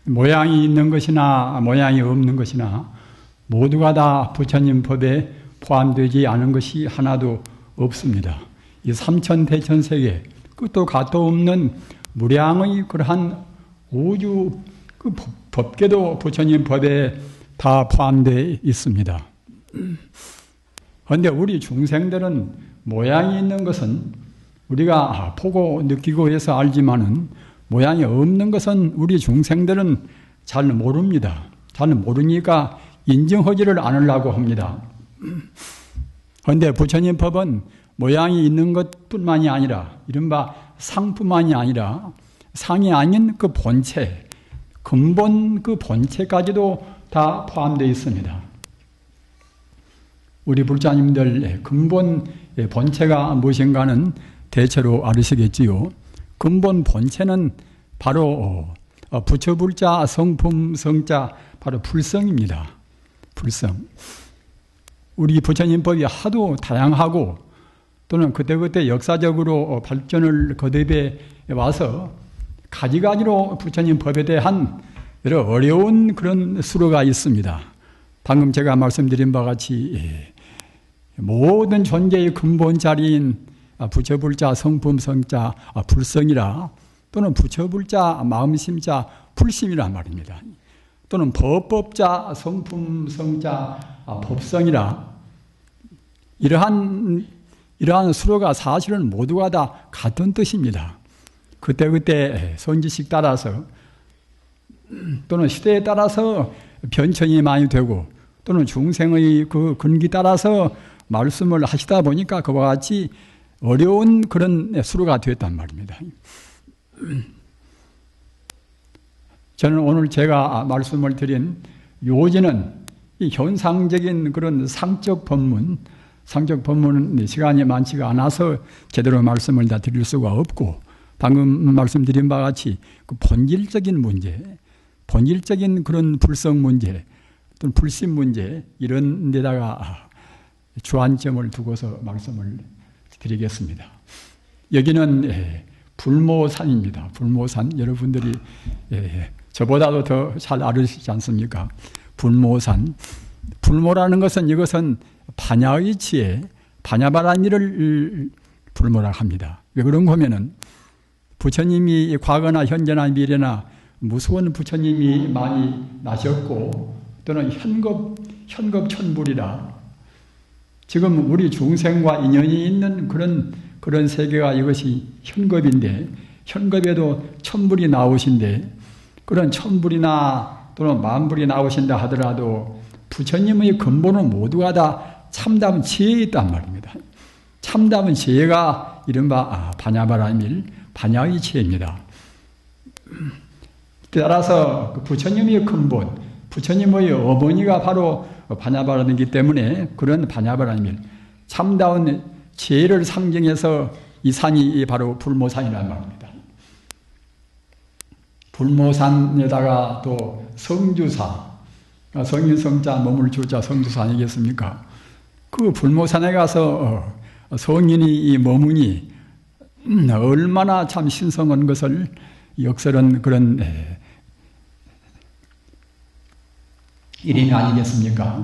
모양이 있는 것이나 모양이 없는 것이나 모두가 다 부처님 법에 포함되지 않은 것이 하나도 없습니다. 이 삼천대천세계 끝도 갓도 없는 무량의 그러한 우주 그 법계도 부처님 법에 다 포함되어 있습니다. 그런데 우리 중생들은 모양이 있는 것은 우리가 보고 느끼고 해서 알지만은 모양이 없는 것은 우리 중생들은 잘 모릅니다. 잘 모르니까 인정하지를 않으려고 합니다. 그런데 부처님 법은 모양이 있는 것뿐만이 아니라 이른바 상뿐만이 아니라 상이 아닌 그 본체, 근본 그 본체까지도 다 포함되어 있습니다. 우리 불자님들 근본 본체가 무엇인가는 대체로 알으시겠지요. 근본 본체는 바로 부처불자 성품 성자 바로 불성입니다. 불성. 우리 부처님 법이 하도 다양하고 또는 그때그때 역사적으로 발전을 거듭해 와서 가지가지로 부처님 법에 대한 여러 어려운 그런 수로가 있습니다. 방금 제가 말씀드린 바와 같이 모든 존재의 근본 자리인 부처불자 성품 성자 불성이라 또는 부처불자 마음심자 불심이란 말입니다. 또는 법법자 성품 성자 법성이라 이러한 수로가 사실은 모두가 다 같은 뜻입니다. 그때그때 선지식 따라서 또는 시대에 따라서 변천이 많이 되고 또는 중생의 그 근기 따라서 말씀을 하시다 보니까 그와 같이 어려운 그런 수로가 되었단 말입니다. 저는 오늘 제가 말씀을 드린 요지는 이 현상적인 그런 상적 법문은 시간이 많지가 않아서 제대로 말씀을 다 드릴 수가 없고 방금 말씀드린 바와 같이 그 본질적인 문제, 본질적인 그런 불성 문제 또는 불신 문제 이런 데다가 주안점을 두고서 말씀을 드리겠습니다. 여기는 불모산입니다. 불모산 여러분들이 저보다도 더 잘 알으시지 않습니까? 불모산. 불모라는 것은 이것은 반야의 지혜, 반야바란 일을 불모라고 합니다. 왜 그런 거면은 부처님이 과거나 현재나 미래나 무수한 부처님이 많이 나셨고 또는 현겁천불이라 지금 우리 중생과 인연이 있는 그런 세계가 이것이 현겁인데 현겁에도 천불이 나오신데 그런 천불이나 또는 만불이 나오신다 하더라도 부처님의 근본은 모두가 다 참담 지혜에 있단 말입니다. 참담은 지혜가 이른바 반야바라밀 반야의 지혜입니다. 따라서 부처님의 근본, 부처님의 어머니가 바로 반야바라이기 때문에 그런 반야바라밀 참다운 지혜를 상징해서 이 산이 바로 불모산이라는 말입니다. 불모산에다가 또 성주사, 성인성자 몸을 주자 성주사 아니겠습니까? 그 불모산에 가서 성인이 머무니 얼마나 참 신성한 것을 역설한 그런 일이 아니겠습니까?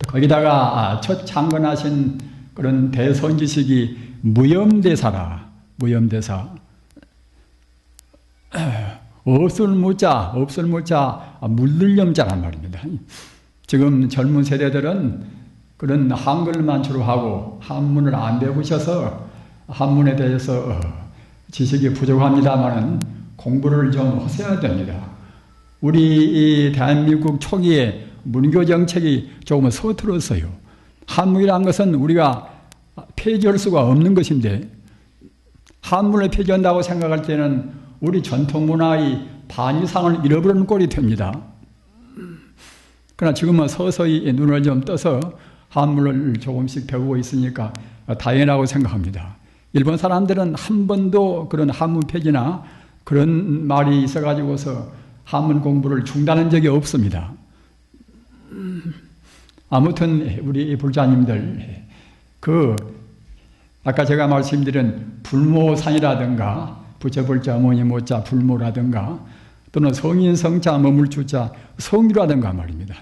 거기다가 첫 창건하신 그런 대선지식이 무염대사라, 무염대사. 없을 무자, 물들 염자란 말입니다. 지금 젊은 세대들은 그런 한글만 주로 하고 한문을 안 배우셔서 한문에 대해서 지식이 부족합니다만은 공부를 좀 하셔야 됩니다. 우리 이 대한민국 초기에 문교 정책이 조금 서툴었어요. 한문이란 것은 우리가 폐지할 수가 없는 것인데 한문을 폐지한다고 생각할 때는 우리 전통 문화의 반 이상을 잃어버리는 꼴이 됩니다. 그러나 지금은 서서히 눈을 좀 떠서 한문을 조금씩 배우고 있으니까 다행이라고 생각합니다. 일본 사람들은 한 번도 그런 한문 폐지나 그런 말이 있어가지고서 한문 공부를 중단한 적이 없습니다. 아무튼 우리 불자님들 아까 제가 말씀드린 불모산이라든가 부처불자 어머니 모자 불모라든가 또는 성인, 성자, 머물 주자, 성유라든가 말입니다.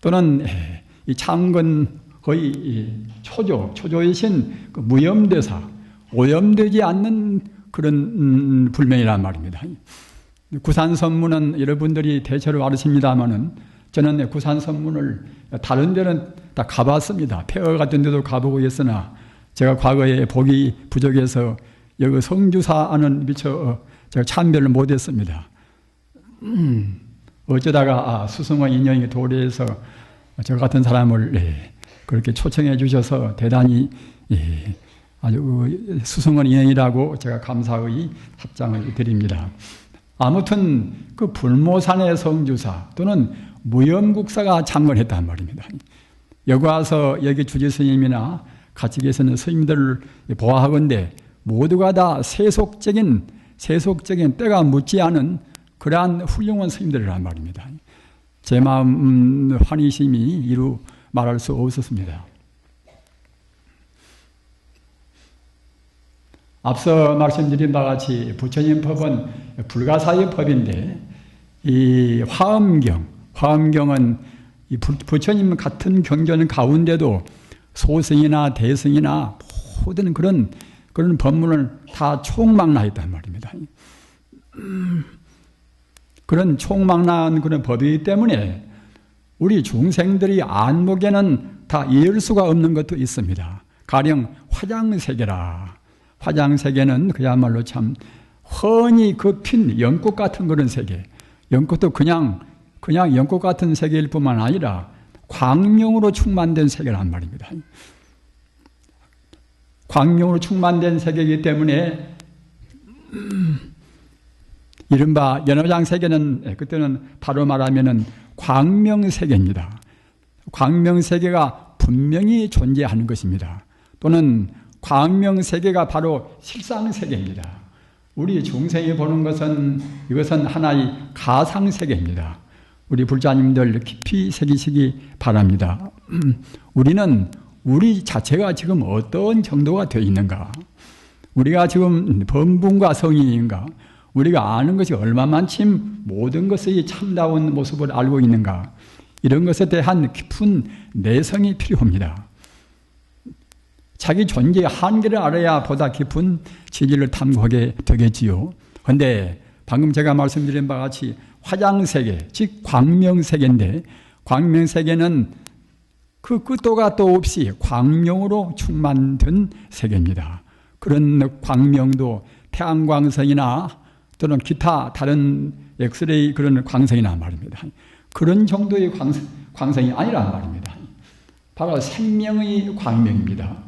또는 이 창건 거의 초조이신 그 무염대사, 오염되지 않는 그런 불명이란 말입니다. 구산선문은 여러분들이 대체로 아십니다마는 저는 구산선문을 다른 데는 다 가봤습니다. 폐허 같은 데도 가보고 있으나 제가 과거에 복이 부족해서 여기 성주사는 미처 제가 참배를 못했습니다. 어쩌다가 수승원 인연이 도래해서 저 같은 사람을 그렇게 초청해 주셔서 대단히 아주 수승원 인연이라고 제가 감사의 합장을 드립니다. 아무튼 그 불모산의 성주사 또는 무염국사가 창건했단 말입니다. 여기 와서 여기 주지스님이나 같이 계시는 스님들을 보아하건대 모두가 다 세속적인 때가 묻지 않은 그러한 훌륭한 스님들이란 말입니다. 제 마음 환희심이 이루 말할 수 없었습니다. 앞서 말씀드린 바와 같이 부처님 법은 불가사의 법인데 이 화엄경은 이 부처님 같은 경전 가운데도 소승이나 대승이나 모든 그런 법문을 다 총망라했단 말입니다. 그런 총망라한 그런 법이기 때문에 우리 중생들이 안목에는 다 이을 수가 없는 것도 있습니다. 가령 화장세계라. 화장세계는 그야말로 참 훤히 그 연꽃 같은 그런 세계. 연꽃도 그냥 연꽃 같은 세계일 뿐만 아니라 광명으로 충만된 세계란 말입니다. 광명으로 충만된 세계이기 때문에 이른바 연화장 세계는 바로 말하면은 광명세계입니다. 광명세계가 분명히 존재하는 것입니다. 또는 광명세계가 바로 실상세계입니다. 우리 중생이 보는 것은 이것은 하나의 가상세계입니다. 우리 불자님들 깊이 새기시기 바랍니다. 우리는 우리 자체가 지금 어떤 정도가 되어 있는가? 우리가 지금 범분과 성인인가? 우리가 아는 것이 얼마만큼 모든 것의 참다운 모습을 알고 있는가? 이런 것에 대한 깊은 내성이 필요합니다. 자기 존재의 한계를 알아야 보다 깊은 진리를 탐구하게 되겠지요. 그런데 방금 제가 말씀드린 바와 같이 화장세계, 즉 광명세계인데 광명세계는 그 끝도 gat도 없이 광명으로 충만된 세계입니다. 그런 광명도 태양광성이나 또는 기타 다른 엑스레이 그런 광성이나 말입니다. 그런 정도의 광성이 아니란 말입니다. 바로 생명의 광명입니다.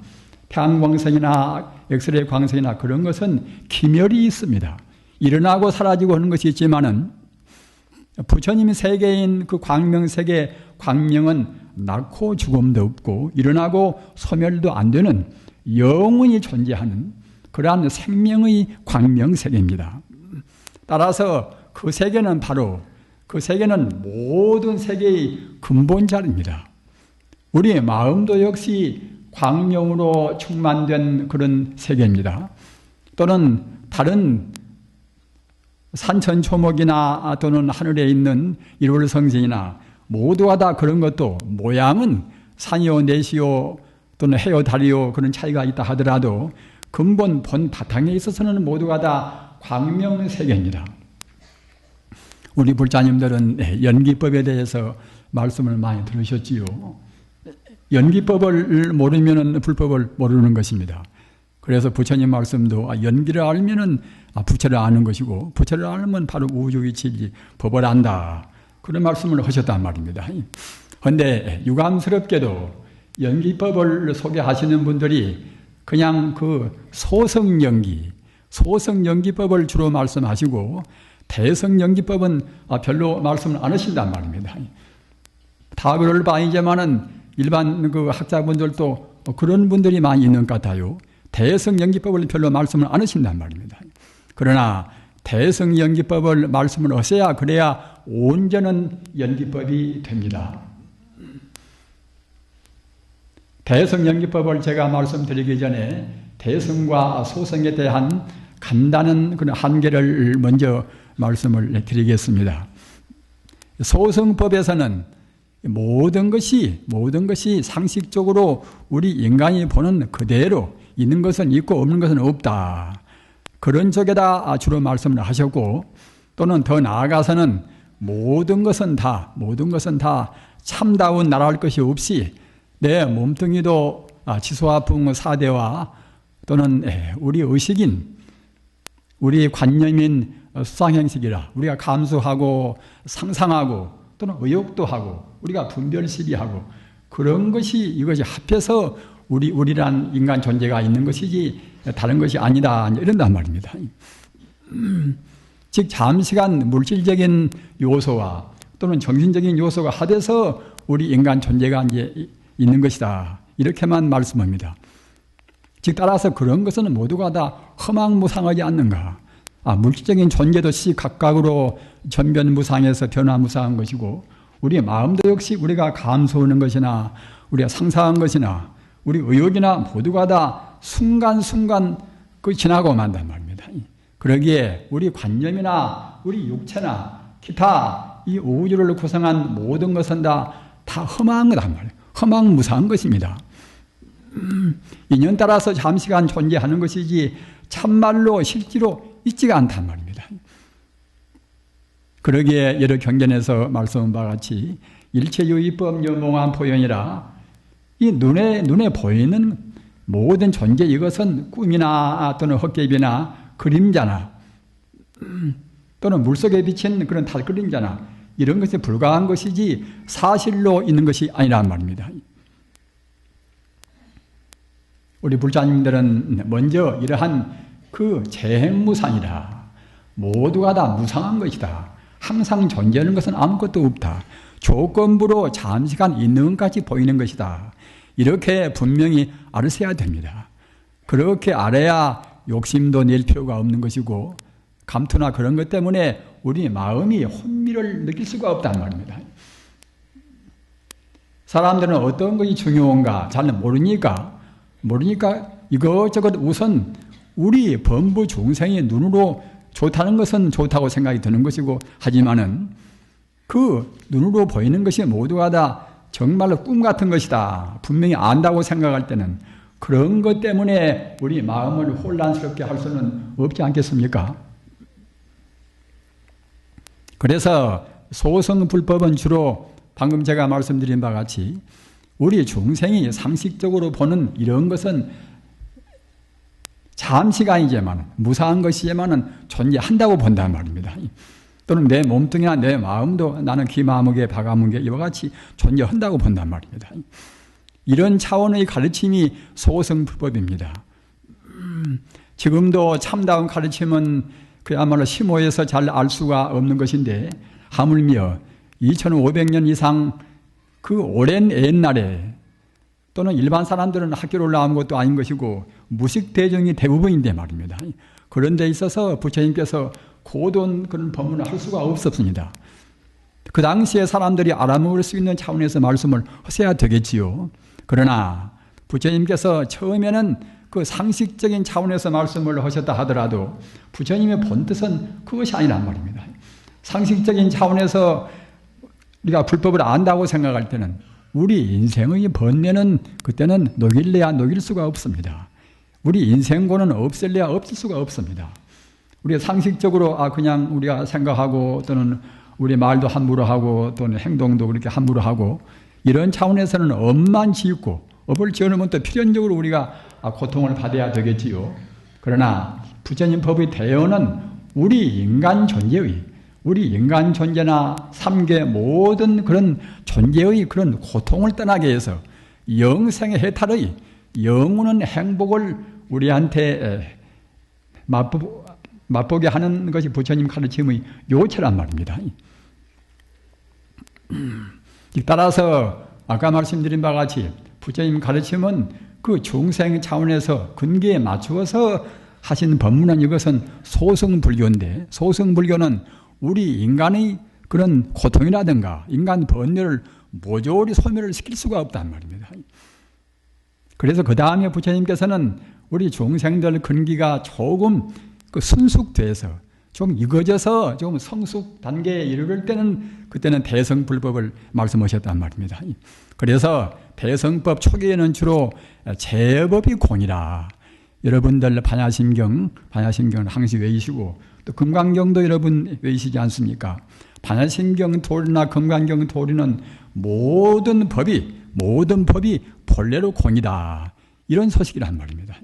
태양광성이나 엑스레이 광성이나 그런 것은 기멸이 있습니다. 일어나고 사라지고 하는 것이 있지만은 부처님 세계인 그 광명세계 광명은 낳고 죽음도 없고 일어나고 소멸도 안 되는 영원히 존재하는 그러한 생명의 광명세계입니다. 따라서 그 세계는 바로 그 세계는 모든 세계의 근본자리입니다. 우리의 마음도 역시 광명으로 충만된 그런 세계입니다. 또는 다른 산천초목이나 또는 하늘에 있는 일월성신이나 모두가 다 그런 것도 모양은 산이요 내시요 또는 해요 달이요 그런 차이가 있다 하더라도 근본 본 바탕에 있어서는 모두가 다 광명세계입니다. 우리 불자님들은 연기법에 대해서 말씀을 많이 들으셨지요. 연기법을 모르면 불법을 모르는 것입니다. 그래서 부처님 말씀도 연기를 알면은 부처를 아는 것이고 부처를 알면 바로 우주이치지 법을 안다. 그런 말씀을 하셨단 말입니다. 그런데 유감스럽게도 연기법을 소개하시는 분들이 그냥 그 소성연기법을 주로 말씀하시고 대성연기법은 별로 말씀을 안 하신단 말입니다. 다 그럴 바이지만은 일반 그 학자분들도 그런 분들이 많이 있는 것 같아요. 대성연기법을 별로 말씀을 안 하신단 말입니다. 그러나 대성연기법을 말씀을 하셔야 그래야 온전한 연기법이 됩니다. 대성연기법을 제가 말씀드리기 전에 대성과 소성에 대한 간단한 그런 한계를 먼저 말씀을 드리겠습니다. 소승법에서는 모든 것이 상식적으로 우리 인간이 보는 그대로 있는 것은 있고 없는 것은 없다. 그런 쪽에다 주로 말씀을 하셨고, 또는 더 나아가서는 모든 것은 다 참다운 나라할 것이 없이 내 몸뚱이도 지소화풍 사대와 또는 우리 의식인, 우리 관념인 수상행식이라 우리가 감수하고 상상하고 또는 의욕도 하고 우리가 분별시비하고 그런 것이 이것이 합해서 우리란 인간 존재가 있는 것이지 다른 것이 아니다 이런단 말입니다. 즉 잠시간 물질적인 요소와 또는 정신적인 요소가 합해서 우리 인간 존재가 이제 있는 것이다 이렇게만 말씀합니다. 즉 따라서 그런 것은 모두가 다 허망무상하지 않는가. 물질적인 존재도 시각각으로 전변무상해서 변화무상한 것이고 우리의 마음도 역시 우리가 감수하는 것이나 우리가 상상한 것이나 우리 의욕이나 모두가 다 순간순간 지나고 만단 말입니다. 그러기에 우리 관념이나 우리 육체나 기타 이 우주를 구성한 모든 것은 다 허망한 거단 말이에요. 허망무상한 것입니다. 인연 따라서 잠시간 존재하는 것이지 참말로 실제로 있지가 않단 말입니다. 그러기에 여러 경전에서 말씀한 바와 같이 일체유의법 연몽한 포현이라 이 눈에 보이는 모든 존재 이것은 꿈이나 또는 헛개비나 그림자나 또는 물속에 비친 그런 달그림자나 이런 것에 불과한 것이지 사실로 있는 것이 아니란 말입니다. 우리 불자님들은 먼저 이러한 그 재행무상이라 모두가 다 무상한 것이다. 항상 존재하는 것은 아무것도 없다. 조건부로 잠시간 있는 것까지 보이는 것이다. 이렇게 분명히 알으셔야 됩니다. 그렇게 알아야 욕심도 낼 필요가 없는 것이고 감투나 그런 것 때문에 우리 마음이 혼미를 느낄 수가 없단 말입니다. 사람들은 어떤 것이 중요한가 잘 모르니까 이것저것 우선 우리 범부 중생의 눈으로 좋다는 것은 좋다고 생각이 드는 것이고 하지만은 그 눈으로 보이는 것이 모두가 다 정말로 꿈 같은 것이다. 분명히 안다고 생각할 때는 그런 것 때문에 우리 마음을 혼란스럽게 할 수는 없지 않겠습니까? 그래서 소승불법은 주로 방금 제가 말씀드린 바와 같이 우리 중생이 상식적으로 보는 이런 것은 잠시간이지만 무상한 것이지만은 존재한다고 본단 말입니다. 또는 내 몸뚱이나 내 마음도 나는 기마무개 바가무개 이와 같이 존재한다고 본단 말입니다. 이런 차원의 가르침이 소승불법입니다. 지금도 참다운 가르침은 그야말로 심오해서 잘 알 수가 없는 것인데 하물며 2500년 이상 그 오랜 옛날에 또는 일반 사람들은 학교를 나온 것도 아닌 것이고 무식대중이 대부분인데 말입니다. 그런 데 있어서 부처님께서 고도한 그런 법문을 할 수가 없었습니다. 그 당시에 사람들이 알아먹을 수 있는 차원에서 말씀을 하셔야 되겠지요. 그러나 부처님께서 처음에는 그 상식적인 차원에서 말씀을 하셨다 하더라도 부처님의 본뜻은 그것이 아니란 말입니다. 상식적인 차원에서 우리가 불법을 안다고 생각할 때는 우리 인생의 번뇌는 그때는 녹일래야 녹일 수가 없습니다. 우리 인생고는 없앨래야 없을 수가 없습니다. 우리가 상식적으로 그냥 우리가 생각하고 또는 우리 말도 함부로 하고 또는 행동도 그렇게 함부로 하고 이런 차원에서는 업만 짓고 업을 지어놓으면 또 필연적으로 우리가 고통을 받아야 되겠지요. 그러나 부처님 법의 대언은 우리 인간 존재나 삼계 모든 그런 존재의 그런 고통을 떠나게 해서 영생의 해탈의 영원한 행복을 우리한테 맛보게 하는 것이 부처님 가르침의 요체란 말입니다. 따라서 아까 말씀드린 바와 같이 부처님 가르침은 그 중생 차원에서 근기에 맞추어서 하신 법문은 이것은 소승불교인데 소승불교는 우리 인간의 그런 고통이라든가 인간 번뇌를 모조리 소멸을 시킬 수가 없단 말입니다. 그래서 그 다음에 부처님께서는 우리 중생들 근기가 조금 그 순숙돼서 좀 익어져서 좀 성숙 단계에 이르를 때는 그때는 대성불법을 말씀하셨단 말입니다. 그래서 대성법 초기에는 주로 제법이 공이라. 여러분들 반야심경은 항시 외우시고 또 금강경도 여러분 외우시지 않습니까? 반야심경 도리나 금강경 도리는 모든 법이 본래로 공이다. 이런 소식이란 말입니다.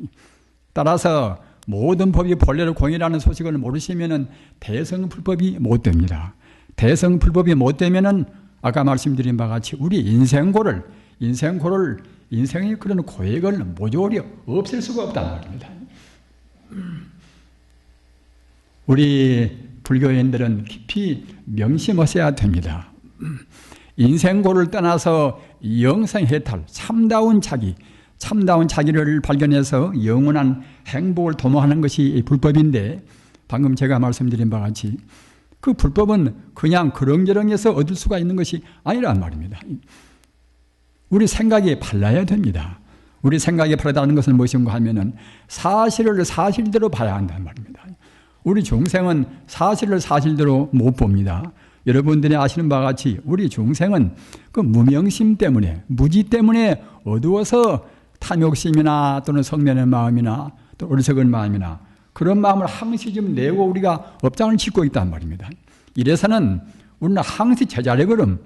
따라서 모든 법이 본래로 공이라는 소식을 모르시면은 대성불법이 못 됩니다. 대성불법이 못 되면은 아까 말씀드린 바와 같이 우리 인생의 그런 고액을 모조리 없앨 수가 없단 말입니다. 우리 불교인들은 깊이 명심하셔야 됩니다. 인생고를 떠나서 영생해탈, 참다운 자기를 발견해서 영원한 행복을 도모하는 것이 불법인데, 방금 제가 말씀드린 바와 같이 그 불법은 그냥 그렁저렁해서 얻을 수가 있는 것이 아니란 말입니다. 우리 생각이 발라야 됩니다. 우리 생각이 바르다는 것은 무엇인가 하면은 사실을 사실대로 봐야 한다는 말입니다. 우리 중생은 사실을 사실대로 못 봅니다. 여러분들이 아시는 바와 같이 우리 중생은 그 무명심 때문에, 무지 때문에 어두워서 탐욕심이나 또는 성면의 마음이나 또 어리석은 마음이나 그런 마음을 항시 좀 내고 우리가 업장을 짓고 있단 말입니다. 이래서는 우리는 항시 제자리 걸음,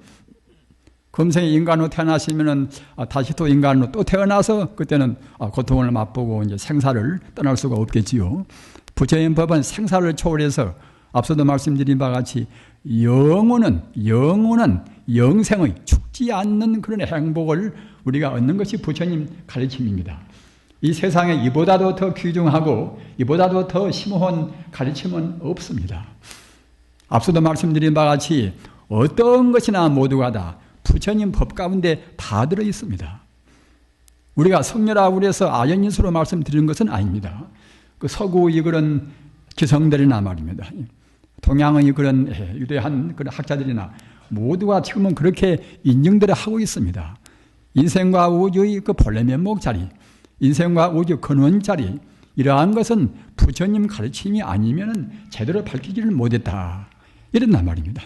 금생에 인간으로 태어나시면은 다시 또 인간으로 또 태어나서 그때는 고통을 맛보고 이제 생사를 떠날 수가 없겠지요. 부처님 법은 생사를 초월해서 앞서도 말씀드린 바와 같이 영원한 영생의 죽지 않는 그런 행복을 우리가 얻는 것이 부처님 가르침입니다. 이 세상에 이보다도 더 귀중하고 이보다도 더 심오한 가르침은 없습니다. 앞서도 말씀드린 바와 같이 어떤 것이나 모두가 다 부처님 법 가운데 다 들어 있습니다. 우리가 성녀라고 해서 아연인수로 말씀드리는 것은 아닙니다. 그 서구의 그런 기성들이나 말입니다. 동양의 그런 유대한 그런 학자들이나 모두가 지금은 그렇게 인정들을 하고 있습니다. 인생과 우주의 그 본래 면목 자리, 인생과 우주 근원 자리, 이러한 것은 부처님 가르침이 아니면 제대로 밝히지를 못했다. 이런단 말입니다.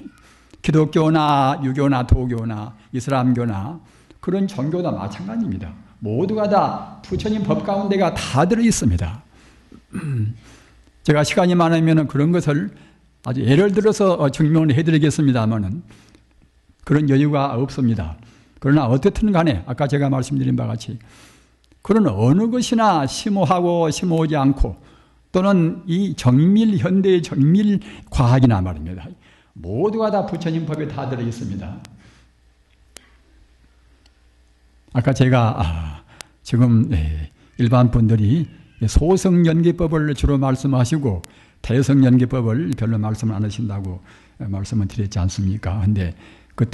기독교나 유교나 도교나 이슬람교나 그런 종교도 마찬가지입니다. 모두가 다 부처님 법 가운데가 다 들어 있습니다. 제가 시간이 많으면 그런 것을 아주 예를 들어서 증명을 해드리겠습니다만은 그런 여유가 없습니다. 그러나 어떻든 간에 아까 제가 말씀드린 바와 같이 그런 어느 것이나 심오하고 심오하지 않고 또는 이 현대의 정밀 과학이나 말입니다. 모두가 다 부처님 법에 다 들어 있습니다. 아까 제가 지금 일반 분들이 소성연기법을 주로 말씀하시고 대성연기법을 별로 말씀 안 하신다고 말씀을 드렸지 않습니까? 근데 그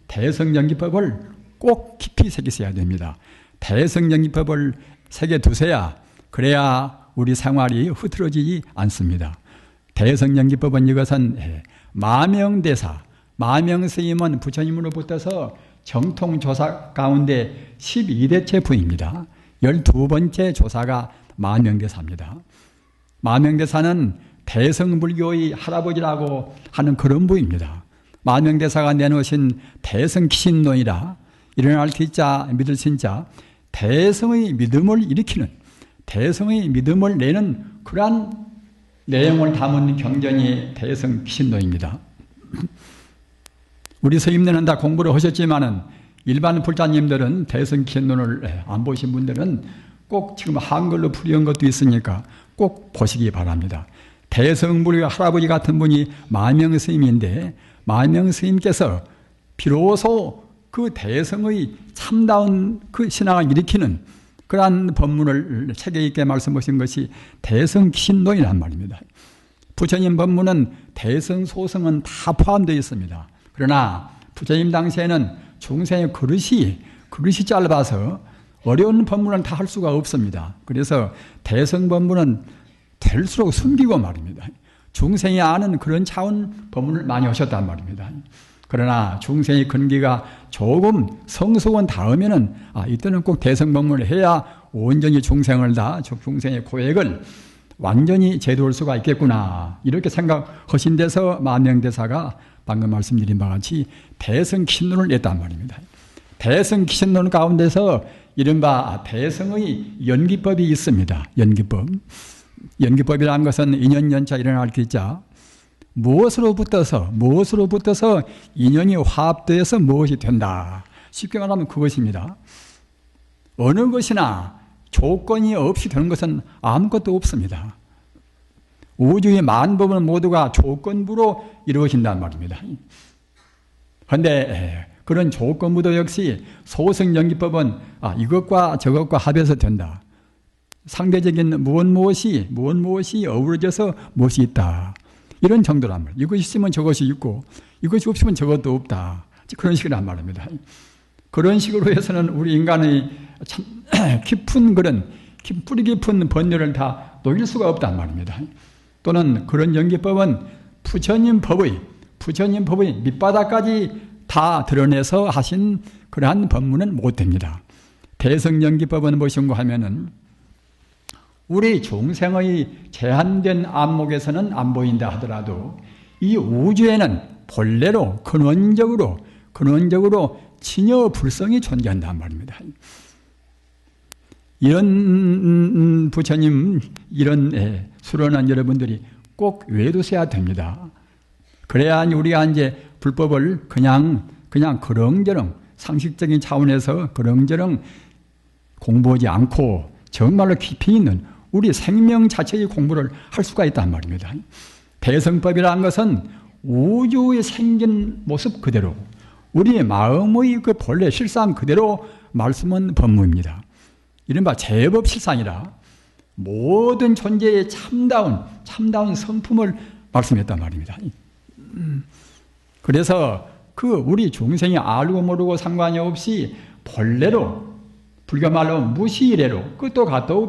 대성연기법을 꼭 깊이 새기셔야 됩니다. 대성연기법을 새겨두셔야 그래야 우리 생활이 흐트러지지 않습니다. 대성연기법은 이것은 마명대사, 마명스님은 부처님으로부터서 정통조사 가운데 12대째 부입니다. 12번째 조사가 마명대사입니다. 마명대사는 대성불교의 할아버지라고 하는 그런 부입니다. 마명대사가 내놓으신 대성기신론이라 일어날 기자 믿을 신자 대성의 믿음을 일으키는 대성의 믿음을 내는 그러한 내용을 담은 경전이 대성기신론입니다. 우리 서임내는 다 공부를 하셨지만은 일반 불자님들은 대성기신론을 안 보신 분들은 꼭 지금 한글로 풀이한 것도 있으니까 꼭 보시기 바랍니다. 대성불교 할아버지 같은 분이 마명스님인데 마명스님께서 비로소 그 대성의 참다운 그 신앙을 일으키는 그러한 법문을 체계 있게 말씀하신 것이 대성기신론이란 말입니다. 부처님 법문은 대성소성은 다 포함되어 있습니다. 그러나 부처님 당시에는 중생의 그릇이 짧아서 어려운 법문을 다 할 수가 없습니다. 그래서 대성 법문은 될수록 숨기고 말입니다. 중생이 아는 그런 차원 법문을 많이 하셨단 말입니다. 그러나 중생의 근기가 조금 성숙한 다음에는 이때는 꼭 대성 법문을 해야 온전히 중생의 고액을 완전히 제도할 수가 있겠구나. 이렇게 생각하신 데서 만명대사가 방금 말씀드린 바와 같이 대성키신론을 냈단 말입니다. 대성키신론 가운데서 이른바 대성의 연기법이 있습니다. 연기법. 연기법이라는 것은 인연연차 일어날 기자. 무엇으로 붙어서 인연이 화합되어서 무엇이 된다. 쉽게 말하면 그것입니다. 어느 것이나 조건이 없이 되는 것은 아무것도 없습니다. 우주의 만법은 모두가 조건부로 이루어진단 말입니다. 그런데 그런 조건부도 역시 소승연기법은 이것과 저것과 합해서 된다. 상대적인 무엇이 어우러져서 무엇이 있다. 이런 정도란 말이에요. 이것이 있으면 저것이 있고 이것이 없으면 저것도 없다. 그런 식이란 말입니다. 그런 식으로 해서는 우리 인간의 참 깊은 그런 뿌리 깊은 번뇌를 다 녹일 수가 없단 말입니다. 또는 그런 연기법은 부처님 법의 밑바닥까지 다 드러내서 하신 그러한 법문은 못 됩니다. 대성연기법은 무엇인가 하면은 우리 중생의 제한된 안목에서는 안 보인다 하더라도 이 우주에는 본래로 근원적으로 진여 불성이 존재한단 말입니다. 이런 부처님, 이런 수련한 여러분들이 꼭 외두셔야 됩니다. 그래야 우리가 이제 불법을 그냥 그렁저렁 상식적인 차원에서 그렁저렁 공부하지 않고 정말로 깊이 있는 우리 생명 자체의 공부를 할 수가 있단 말입니다. 대성법이라는 것은 우주의 생긴 모습 그대로 우리의 마음의 그 본래 실상 그대로 말씀은 법문입니다. 이른바 제법실상이라 모든 존재의 참다운 성품을 말씀했단 말입니다. 그래서 그 우리 중생이 알고 모르고 상관이 없이 본래로 불교 말로 무시이래로 끝도 갓도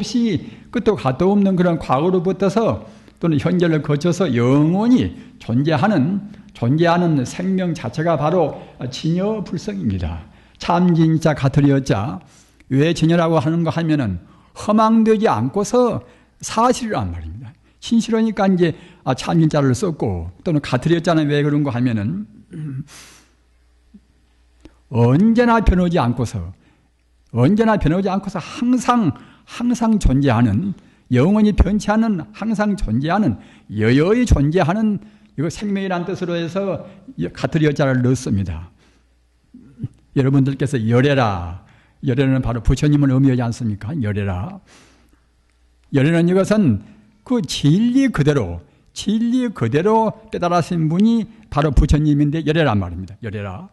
없는 그런 과거로부터서 또는 현재를 거쳐서 영원히 존재하는 생명 자체가 바로 진여불성입니다. 참진자 가트리어자. 왜 진여라고 하는 거 하면은 허망되지 않고서 사실이란 말입니다. 신실하니까 이제 참진자를 썼고 또는 가트리어자는 왜 그런 거 하면은 언제나 변하지 않고서 항상 존재하는 영원히 변치 않은 항상 존재하는 여여히 존재하는 이거 생명이라는 뜻으로 해서 가트리어자를 넣습니다. 여러분들께서 열애는 바로 부처님을 의미하지 않습니까? 열애는 이것은 그 진리 그대로 깨달으신 분이 바로 부처님인데 열애란 말입니다. 열애라.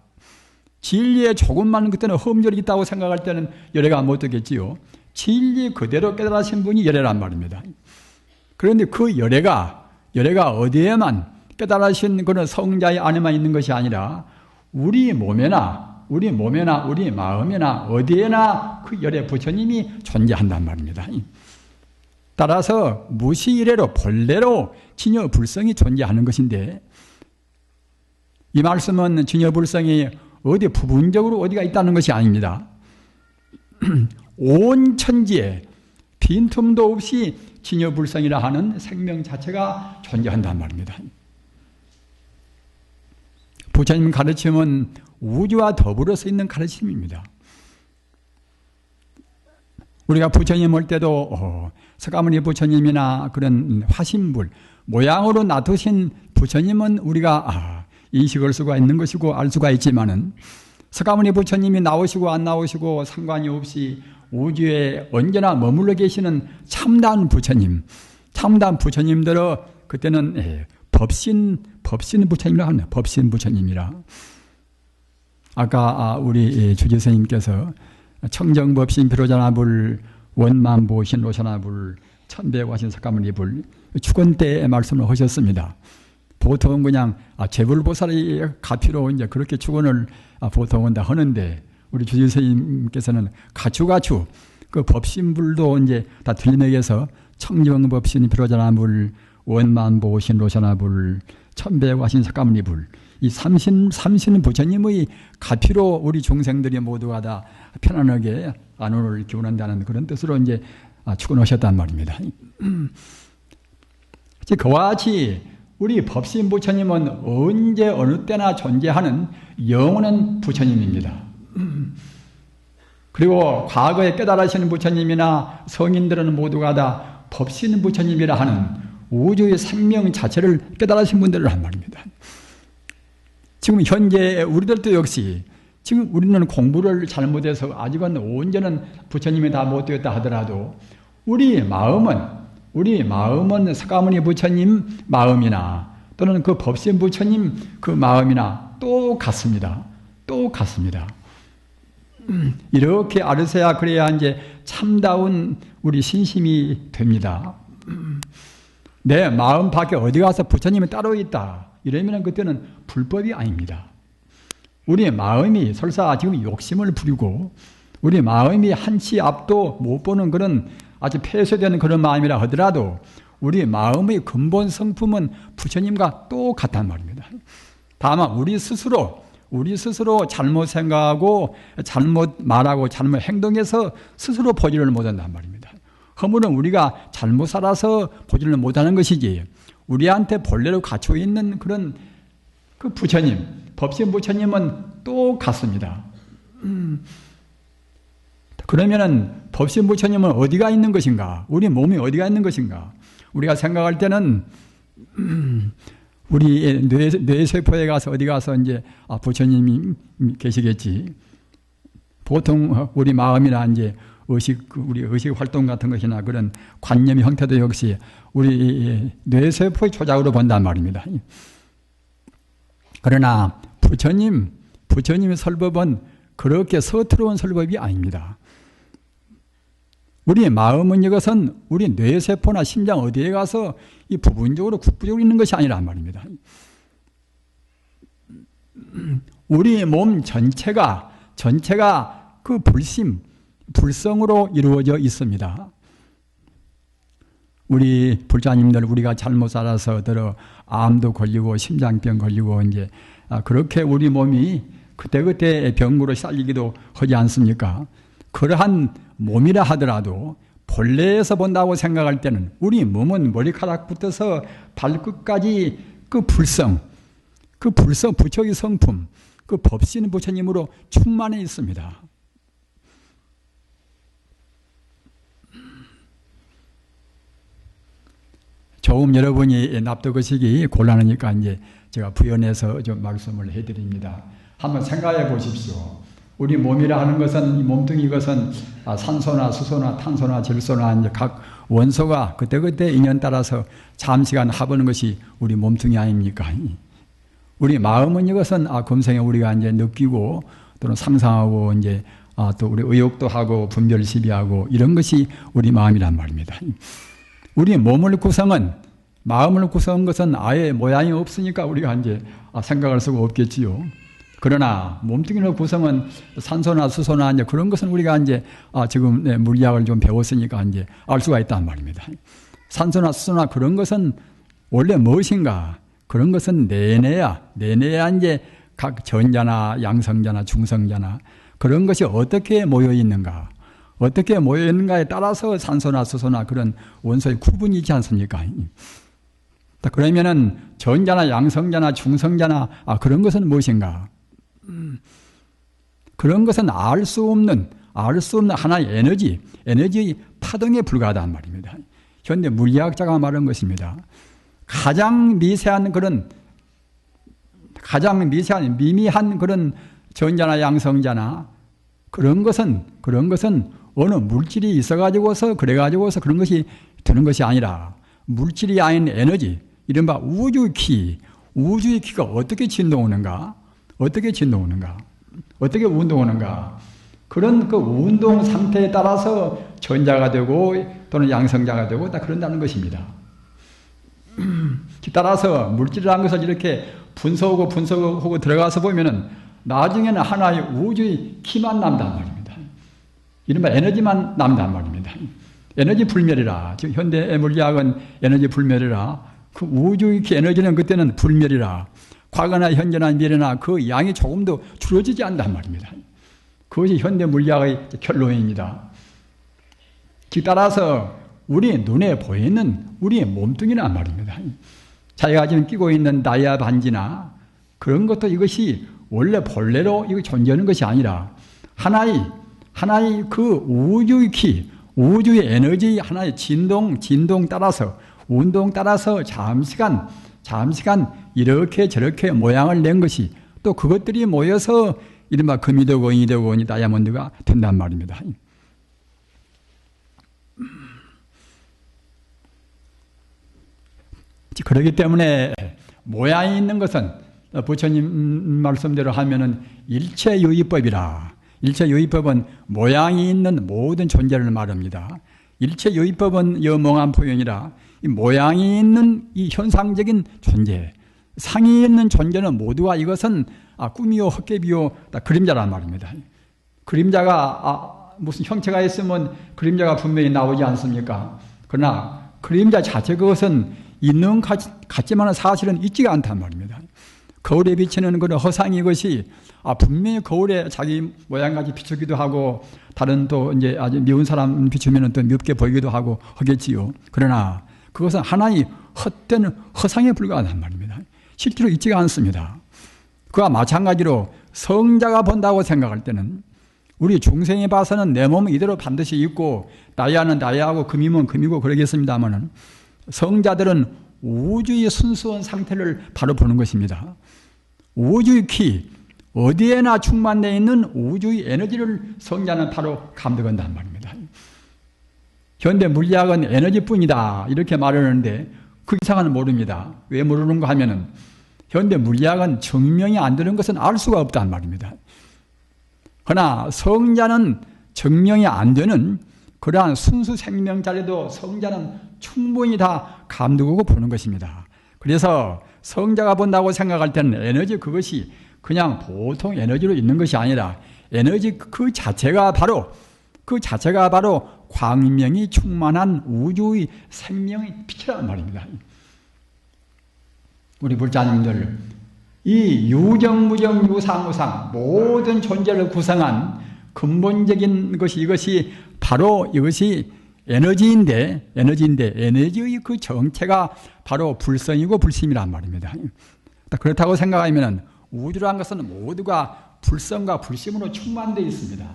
진리에 조금만 그때는 흠결이 있다고 생각할 때는 열애가 못 되겠지요. 진리 그대로 깨달으신 분이 열애란 말입니다. 그런데 그 열애가 어디에만 깨달으신 그런 성자의 안에만 있는 것이 아니라 우리 몸에나 우리 마음에나 어디에나 그 열애 부처님이 존재한단 말입니다. 따라서 무시이래로 본래로 진여불성이 존재하는 것인데 이 말씀은 진여불성이 어디 부분적으로 어디가 있다는 것이 아닙니다. 온 천지에 빈틈도 없이 진여불성이라 하는 생명 자체가 존재한단 말입니다. 부처님 가르침은 우주와 더불어서 있는 가르침입니다. 우리가 부처님 올 때도 석가모니 부처님이나 그런 화신불 모양으로 놔두신 부처님은 우리가 인식할 수가 있는 것이고 알 수가 있지만은 석가모니 부처님이 나오시고 안 나오시고 상관이 없이 우주에 언제나 머물러 계시는 참다운 부처님들은 그때는 법신 부처님이라고 합니다. 법신 부처님이라. 아까 우리 주지스님께서 청정법신 비로자나불 원만보신 로샤나불 천배와신 석가모니불 축원 때 말씀을 하셨습니다. 보통은 그냥 재불보살이 가피로 이제 그렇게 축원을 보통은 다 하는데 우리 주지스님께서는 가추 그 법신불도 이제 다 들리내게서 청정법신 비로자나불 원만보신 로샤나불 천배와신 석가모니불 이 삼신 부처님의 가피로 우리 중생들이 모두가 다 편안하게 안원을 기원한다는 그런 뜻으로 이제 축원하셨단 말입니다. 그와 같이 우리 법신 부처님은 언제 어느 때나 존재하는 영원한 부처님입니다. 그리고 과거에 깨달으시는 부처님이나 성인들은 모두가 다 법신 부처님이라 하는 우주의 생명 자체를 깨달으신 분들이란 말입니다. 지금 현재 우리들도 역시 지금 우리는 공부를 잘못해서 아직은 온전한 부처님이 다 못되었다 하더라도 우리 마음은 석가모니 부처님 마음이나 또는 그 법신 부처님 그 마음이나 똑같습니다. 똑같습니다. 이렇게 알으셔야 그래야 이제 참다운 우리 신심이 됩니다. 내 마음 밖에 어디 가서 부처님이 따로 있다 이러면 그때는 불법이 아닙니다. 우리의 마음이 설사 지금 욕심을 부리고 우리 마음이 한치 앞도 못 보는 그런 아주 폐쇄되는 그런 마음이라 하더라도 우리 마음의 근본 성품은 부처님과 똑같단 말입니다. 다만 우리 스스로 잘못 생각하고 잘못 말하고 잘못 행동해서 스스로 보지를 못한단 말입니다. 허물은 우리가 잘못 살아서 보지를 못하는 것이지 우리한테 본래로 갖추어 있는 그런 그 부처님, 법신 부처님은 똑같습니다. 그러면은 법신 부처님은 어디가 있는 것인가? 우리 몸이 어디가 있는 것인가? 우리가 생각할 때는 우리 뇌세포에 가서 어디 가서 이제 부처님이 계시겠지. 보통 우리 마음이나 이제 우리 의식 활동 같은 것이나 그런 관념 형태도 역시 우리 뇌세포의 조작으로 본단 말입니다. 그러나 부처님의 설법은 그렇게 서투러운 설법이 아닙니다. 우리의 마음은 이것은 우리 뇌세포나 심장 어디에 가서 이 부분적으로 국부적으로 있는 것이 아니란 말입니다. 우리 몸 전체가 그 불성으로 이루어져 있습니다. 우리 불자님들 우리가 잘못 살아서 들어 암도 걸리고 심장병 걸리고 이제 그렇게 우리 몸이 그때그때 병으로 살리기도 하지 않습니까? 그러한 몸이라 하더라도 본래에서 본다고 생각할 때는 우리 몸은 머리카락부터서 발끝까지 그 불성, 부처의 성품, 그 법신 부처님으로 충만해 있습니다. 조금 여러분이 납득하시기 곤란하니까 이제 제가 부연해서 좀 말씀을 해드립니다. 한번 생각해 보십시오. 우리 몸이라 하는 것은, 이 몸뚱이 것은 산소나 수소나 탄소나 질소나 이제 각 원소가 그때그때 인연 따라서 잠시간 합하는 것이 우리 몸뚱이 아닙니까? 우리 마음은 이것은 금생에 우리가 이제 느끼고 또는 상상하고 이제 또 우리 의욕도 하고 분별 시비하고 이런 것이 우리 마음이란 말입니다. 우리 마음을 구성한 것은 아예 모양이 없으니까 우리가 이제 생각할 수가 없겠지요. 그러나 몸뚱이를 구성은 산소나 수소나 이제 그런 것은 우리가 이제 지금 물리학을 좀 배웠으니까 이제 알 수가 있단 말입니다. 산소나 수소나 그런 것은 원래 무엇인가? 그런 것은 내내야 이제 각 전자나 양성자나 중성자나 그런 것이 어떻게 모여 있는가? 어떻게 모여 있는가에 따라서 산소나 수소나 그런 원소의 구분이 있지 않습니까? 그러면은 전자나 양성자나 중성자나 그런 것은 무엇인가? 그런 것은 알 수 없는 하나의 에너지 파동에 불과하단 말입니다. 현대 물리학자가 말한 것입니다. 가장 미세한 미미한 그런 전자나 양성자나 그런 것은 어느 물질이 있어가지고서 그래가지고서 그런 것이 되는 것이 아니라 물질이 아닌 에너지, 이른바 우주의 키가 어떻게 진동하는가? 어떻게 운동하는가? 그런 그 운동 상태에 따라서 전자가 되고 또는 양성자가 되고 다 그런다는 것입니다. 따라서 물질이라는 것을 이렇게 분석하고 들어가서 보면은 나중에는 하나의 우주의 키만 남단 말입니다. 이른바 에너지만 남단 말입니다. 에너지 불멸이라. 지금 현대 물리학은 에너지 불멸이라. 그 우주의 키 에너지는 그때는 불멸이라. 과거나 현재나 미래나 그 양이 조금도 줄어지지 않단 말입니다. 그것이 현대 물리학의 결론입니다. 따라서 우리의 눈에 보이는 우리의 몸뚱이란 말입니다. 자기가 지금 끼고 있는 다이아 반지나 그런 것도 이것이 원래 본래로 이거 존재하는 것이 아니라 하나의 그 우주의 키, 우주의 에너지 하나의 진동 따라서 운동 따라서 잠시간 이렇게 저렇게 모양을 낸 것이 또 그것들이 모여서 이른바 금이 되고 은이 되고 다이아몬드가 된단 말입니다. 그렇기 때문에 모양이 있는 것은 부처님 말씀대로 하면은 일체유의법이라. 일체유의법은 모양이 있는 모든 존재를 말합니다. 일체유의법은 여몽한 표현이라 이 모양이 있는 이 현상적인 존재, 상이 있는 존재는 모두가 이것은 꿈이요 헛개비요 그림자란 말입니다. 그림자가 무슨 형체가 있으면 그림자가 분명히 나오지 않습니까? 그러나 그림자 자체 그것은 있는 같지만 사실은 있지가 않단 말입니다. 거울에 비치는 그런 허상이 이것이 분명히 거울에 자기 모양같이 비추기도 하고 다른 또 이제 아주 미운 사람 비추면 또 밉게 보이기도 하고 하겠지요. 그러나 그것은 하나의 헛된 허상에 불과하단 말입니다. 실제로 있지가 않습니다. 그와 마찬가지로 성자가 본다고 생각할 때는 우리 중생이 봐서는 내 몸은 이대로 반드시 있고 다이아는 다이아고 금이면 금이고 그러겠습니다만은 성자들은 우주의 순수한 상태를 바로 보는 것입니다. 우주의 키, 어디에나 충만되어 있는 우주의 에너지를 성자는 바로 감독한단 말입니다. 현대 물리학은 에너지뿐이다 이렇게 말하는데 그 이상은 모릅니다. 왜 모르는가 하면은 현대 물리학은 증명이 안 되는 것은 알 수가 없단 말입니다. 그러나 성자는 증명이 안 되는 그러한 순수 생명자리도 성자는 충분히 다 감독하고 보는 것입니다. 그래서 성자가 본다고 생각할 때는 에너지 그것이 그냥 보통 에너지로 있는 것이 아니라 에너지 그 자체가 바로 광명이 충만한 우주의 생명의 빛이란 말입니다. 우리 불자님들, 이 유정무정 유상무상 모든 존재를 구성한 근본적인 것이 이것이 바로 이것이 에너지인데 에너지의 그 정체가 바로 불성이고 불심이란 말입니다. 그렇다고 생각하면 우주라는 것은 모두가 불성과 불심으로 충만되어 있습니다.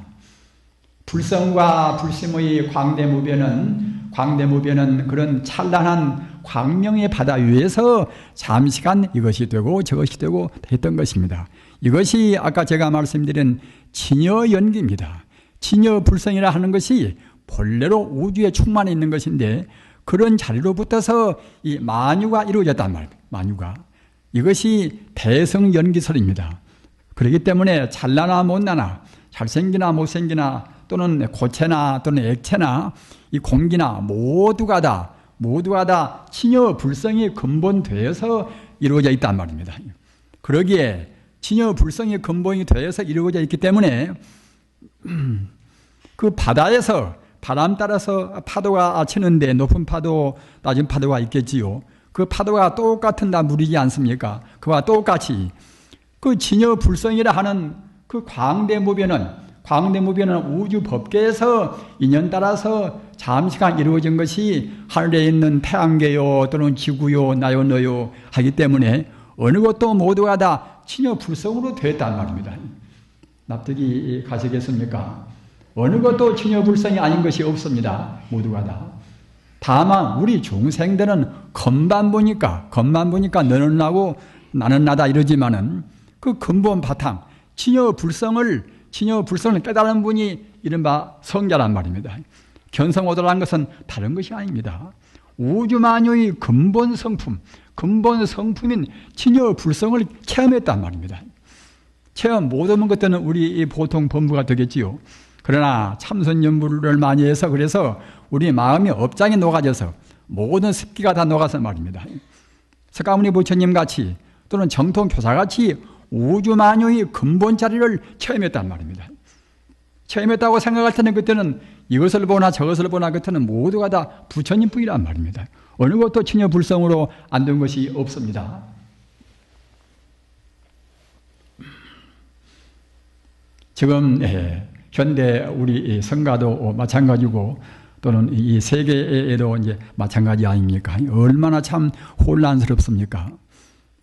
불성과 불심의 광대무변은 그런 찬란한 광명의 바다 위에서 잠시간 이것이 되고 저것이 되고 했던 것입니다. 이것이 아까 제가 말씀드린 진여연기입니다. 진여불성이라 하는 것이 본래로 우주에 충만해 있는 것인데 그런 자리로부터서 이 만유가 이루어졌단 말입니다. 만유가. 이것이 대성연기설입니다. 그렇기 때문에 잘나나 못나나 잘생기나 못생기나 또는 고체나 또는 액체나 이 공기나 모두가 다 진여불성이 근본되어서 이루어져 있단 말입니다. 그러기에 진여불성이 근본이 되어서 이루어져 있기 때문에 그 바다에서 바람 따라서 파도가 치는데 높은 파도, 낮은 파도가 있겠지요. 그 파도가 똑같은 다 물이지 않습니까? 그와 똑같이 그 진여불성이라 하는 그 광대무변은 우주 법계에서 인연 따라서 잠시간 이루어진 것이 하늘에 있는 태양계요 또는 지구요 나요 너요 하기 때문에 어느 것도 모두가 다 진여불성으로 되었단 말입니다. 납득이 가시겠습니까? 어느 것도 진여불성이 아닌 것이 없습니다. 모두가 다. 다만 우리 중생들은 겉만 보니까 너는 나고 나는 나다 이러지만은 그 근본 바탕 진여불성을 깨달은 분이 이른바 성자란 말입니다. 견성오도라는 것은 다른 것이 아닙니다. 우주만유의 근본 성품인 진여불성을 체험했단 말입니다. 체험 못하는 것들은 우리 보통 범부가 되겠지요. 그러나 참선연부를 많이 해서 그래서 우리 마음이 업장에 녹아져서 모든 습기가 다 녹아서 말입니다. 석가모니 부처님 같이 또는 정통교사같이 우주만유의 근본 자리를 체험했단 말입니다. 체험했다고 생각할 때는 그때는 이것을 보나 저것을 보나 그때는 모두가 다 부처님뿐이란 말입니다. 어느 것도 진여불성으로 안 된 것이 없습니다. 지금 현대 우리 성가도 마찬가지고 또는 이 세계에도 이제 마찬가지 아닙니까? 얼마나 참 혼란스럽습니까?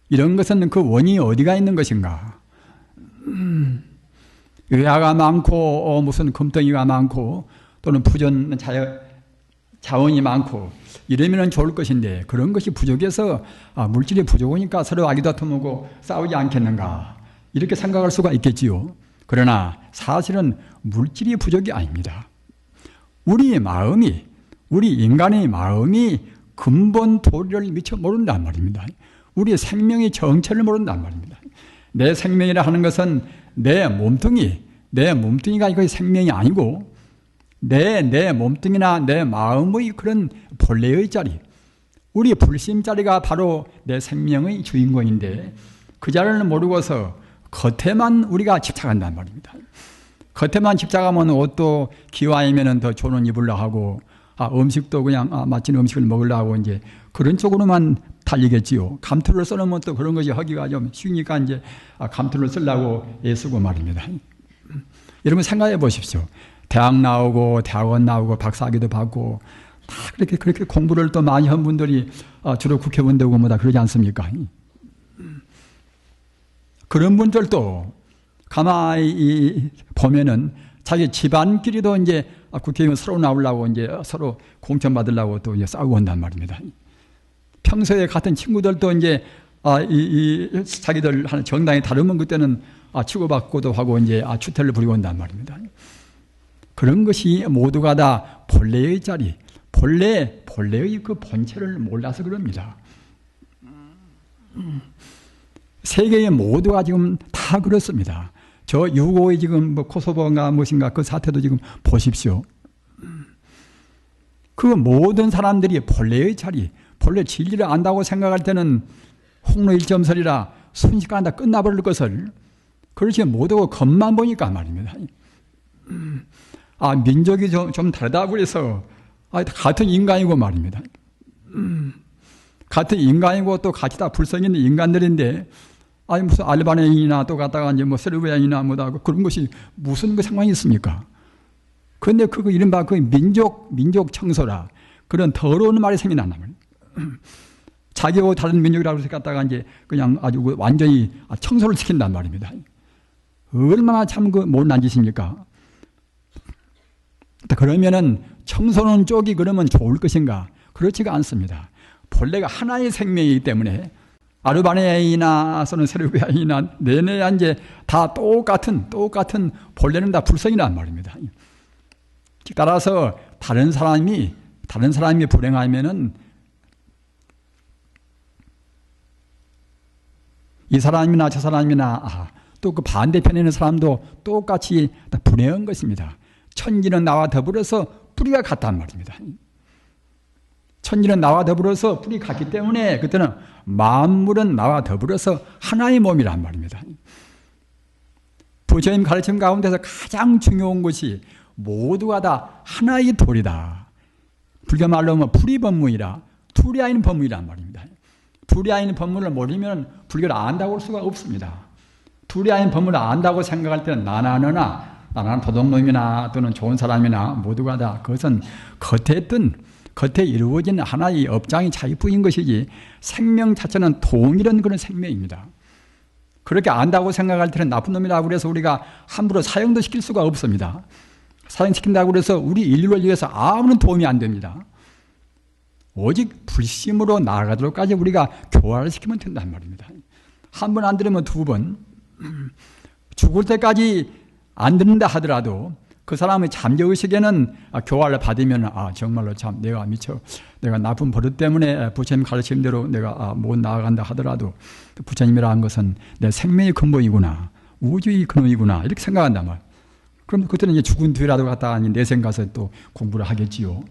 이런 것은 그 원인이 어디가 있는 것인가? 외화가 많고 무슨 금덩이가 많고 또는 부전 자원이 많고 이러면 좋을 것인데 그런 것이 부족해서 물질이 부족하니까 서로 아기다툼하고 싸우지 않겠는가 이렇게 생각할 수가 있겠지요. 그러나 사실은 물질이 부족이 아닙니다. 우리 마음이, 우리 인간의 마음이 근본 도리를 미처 모른단 말입니다. 우리 생명의 정체를 모른단 말입니다. 내 생명이라 하는 것은 내 몸뚱이가 이거 생명이 아니고 내 몸뚱이나 내 마음의 그런 본래의 자리, 우리 불심 자리가 바로 내 생명의 주인공인데 그 자리를 모르고서 겉에만 우리가 집착한단 말입니다. 겉에만 집착하면 옷도 기와이면 더 좋은 옷 입으려고 하고 음식도 그냥 맛진 음식을 먹으려고 하고 이제 그런 쪽으로만 달리겠지요. 감투를 써놓으면 또 그런 것이 하기가 좀 쉬우니까 이제 감투를 쓰려고 애쓰고 말입니다. 여러분 생각해 보십시오. 대학 나오고 대학원 나오고 박사학위도 받고 다 그렇게 공부를 또 많이 한 분들이 주로 국회의원 되고 뭐다 그러지 않습니까? 그런 분들도 가만히 보면은 자기 집안끼리도 이제 국회의원 서로 나오려고 이제 서로 공천 받으려고 또 이제 싸우고 온단 말입니다. 평소에 같은 친구들도 이제 자기들 하는 정당이 다르면 그때는 치고받고도 하고 이제 추태를 부리고 온단 말입니다. 그런 것이 모두가 다 본래의 자리, 본래의 그 본체를 몰라서 그럽니다. 세계의 모두가 지금 다 그렇습니다. 저 유고의 지금 뭐 코소보인가 무엇인가 그 사태도 지금 보십시오. 그 모든 사람들이 본래의 자리, 본래 진리를 안다고 생각할 때는 홍로 1점설이라 순식간에 다 끝나버릴 것을 그렇지 못하고 겉만 보니까 말입니다. 민족이 좀 다르다고 그래서 같은 인간이고 말입니다. 같은 인간이고 또 같이 다 불성 있는 인간들인데 무슨 알바니아인이나 또 갔다가 이제 뭐 세르비아인이나 뭐다 그런 것이 무슨 그 상관이 있습니까? 그런데 그거 이른바 그 민족 청소라 그런 더러운 말이 생겨난단 말이에요. 자기하고 다른 민족이라고 해서 갔다가 이제 그냥 아주 완전히 청소를 시킨단 말입니다. 얼마나 참 그 못난 짓입니까? 그러면은 청소는 쪽이 그러면 좋을 것인가? 그렇지가 않습니다. 본래가 하나의 생명이기 때문에 아르바니아인이나 세르비아인이나 내내 이제 다 똑같은 본래는 다 불성이란 말입니다. 따라서 다른 사람이 불행하면은 이 사람이나 저 사람이나 또 그 반대편에 있는 사람도 똑같이 불행한 것입니다. 천지는 나와 더불어서 뿌리가 같단 말입니다. 천지는 나와 더불어서 뿌리 같기 때문에 그때는 만물은 나와 더불어서 하나의 몸이란 말입니다. 부처님 가르침 가운데서 가장 중요한 것이 모두가 다 하나의 돌이다. 불교 말로 하면 불이법문이라 투리아인 법문이란 말입니다. 투리아인 법문을 모르면 불교를 안다고 할 수가 없습니다. 투리아인 법문을 안다고 생각할 때는 나는 도둑놈이나 또는 좋은 사람이나 모두가 다 그것은 겉에 이루어진 하나의 업장의 차이뿐인 것이지 생명 자체는 동일한 그런 생명입니다. 그렇게 안다고 생각할 때는 나쁜 놈이라고 그래서 우리가 함부로 사형도 시킬 수가 없습니다. 사형시킨다고 해서 우리 인류를 위해서 아무런 도움이 안 됩니다. 오직 불심으로 나아가도록까지 우리가 교화를 시키면 된단 말입니다. 한 번 안 들으면 두 번, 죽을 때까지 안 듣는다 하더라도 그 사람의 잠재의식에는 교화를 받으면 정말로 참 내가 나쁜 버릇 때문에 부처님 가르침대로 내가 못 나아간다 하더라도 부처님이라는 것은 내 생명의 근본이구나, 우주의 근원이구나 이렇게 생각한단 말이에요. 그럼 그때는 이제 죽은 뒤라도 갔다가 내생 가서 또 공부를 하겠지요.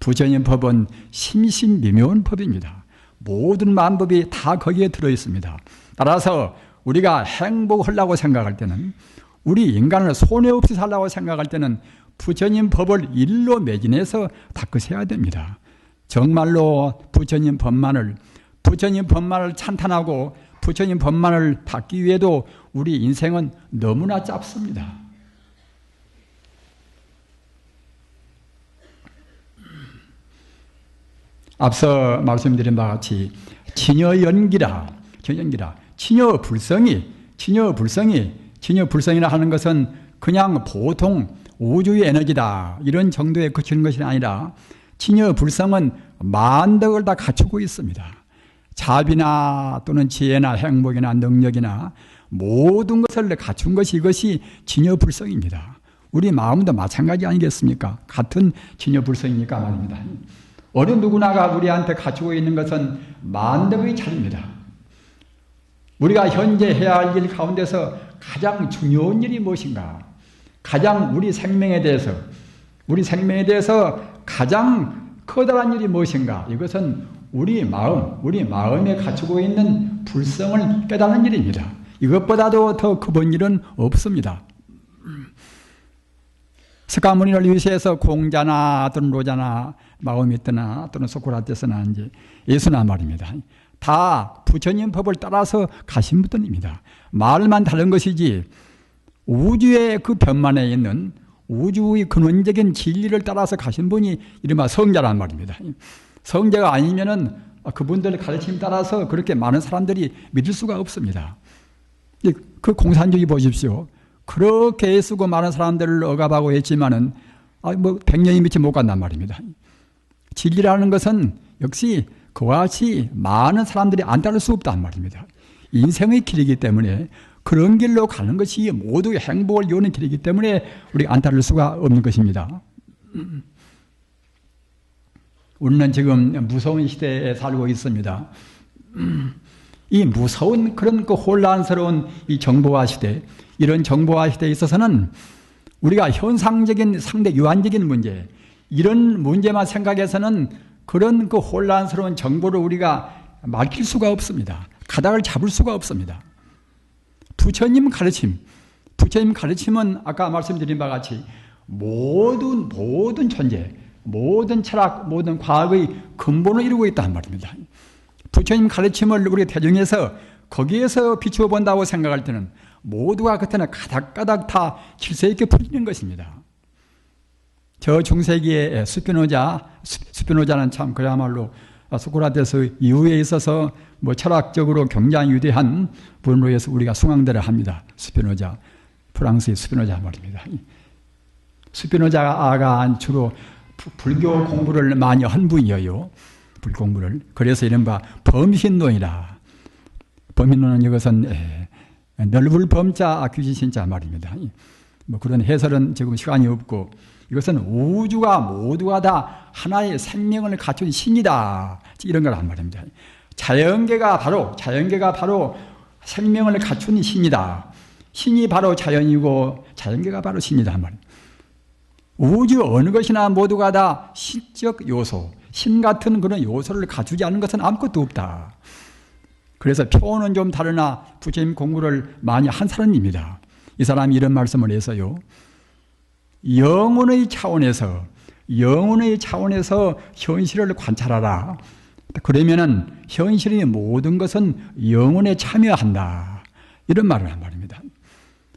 부처님 법은 심신미묘한 법입니다. 모든 만법이 다 거기에 들어있습니다. 따라서 우리가 행복하려고 생각할 때는 우리 인간을 손해없이 살라고 생각할 때는 부처님 법을 일로 매진해서 닦으셔야 됩니다. 정말로 부처님 법만을 찬탄하고 부처님 법만을 닦기 위해도 우리 인생은 너무나 짧습니다. 앞서 말씀드린 바와 같이 친여연기라, 친여불성이라 하는 것은 그냥 보통 우주의 에너지다 이런 정도에 그치는 것이 아니라 친여불성은 만덕을 다 갖추고 있습니다. 자비나 또는 지혜나 행복이나 능력이나 모든 것을 갖춘 것이 이것이 친여불성입니다. 우리 마음도 마찬가지 아니겠습니까? 같은 친여불성이니까 말입니다. 어느 누구나가 우리한테 갖추고 있는 것은 만덕의 자리입니다. 우리가 현재 해야 할 일 가운데서 가장 중요한 일이 무엇인가? 가장 우리 생명에 대해서 가장 커다란 일이 무엇인가? 이것은 우리 마음에 갖추고 있는 불성을 깨닫는 일입니다. 이것보다도 더 큰 일은 없습니다. 스가모니를 위시해서 공자나 또는 로자나 마오미트나 또는 소크라테스나 이제 예수나 말입니다. 다 부처님 법을 따라서 가신 분들입니다. 말만 다른 것이지 우주의 그 변만에 있는 우주의 근원적인 진리를 따라서 가신 분이 이른바 성자란 말입니다. 성자가 아니면은 그분들 가르침 따라서 그렇게 많은 사람들이 믿을 수가 없습니다. 그 공산주의 보십시오. 그렇게 애쓰고 많은 사람들을 억압하고 했지만은 뭐 100년이 미치 못 간단 말입니다. 진리라는 것은 역시 그와 같이 많은 사람들이 안 따를 수 없단 말입니다. 인생의 길이기 때문에 그런 길로 가는 것이 모두의 행복을 이루는 길이기 때문에 우리가 안 따를 수가 없는 것입니다. 우리는 지금 무서운 시대에 살고 있습니다. 이 무서운 그런 그 혼란스러운 이 정보화 시대, 이런 정보화 시대에 있어서는 우리가 현상적인 상대 유한적인 문제, 이런 문제만 생각해서는 그런 그 혼란스러운 정보를 우리가 막힐 수가 없습니다. 가닥을 잡을 수가 없습니다. 부처님 가르침은 아까 말씀드린 바와 같이 모든 존재, 모든 철학, 모든 과학의 근본을 이루고 있다는 말입니다. 부처님 가르침을 우리가 대중해서 거기에서 비추어 본다고 생각할 때는 모두가 그때는 가닥가닥 다 질서 있게 풀리는 것입니다. 저 중세기의 스피노자는 참 그야말로 소크라테스 이후에 있어서 뭐 철학적으로 굉장히 위대한 분으로 해서 우리가 숭앙대를 합니다. 스피노자, 프랑스의 스피노자 말입니다. 스피노자가 주로 불교 공부를 많이 한 분이에요. 불공부를. 그래서 이른바 범신론이라. 범신론은 이것은 넓을 범자 규지신자 말입니다. 뭐 그런 해설은 지금 시간이 없고 이것은 우주가 모두가 다 하나의 생명을 갖춘 신이다. 이런 걸 한 말입니다. 자연계가 바로 생명을 갖춘 신이다. 신이 바로 자연이고 자연계가 바로 신이다. 말입니다. 우주 어느 것이나 모두가 다 신적 요소, 신 같은 그런 요소를 갖추지 않은 것은 아무것도 없다. 그래서 표현은 좀 다르나 부처님 공부를 많이 한 사람입니다. 이 사람이 이런 말씀을 해서요. 영혼의 차원에서 현실을 관찰하라. 그러면은 현실의 모든 것은 영혼에 참여한다. 이런 말을 한 말입니다.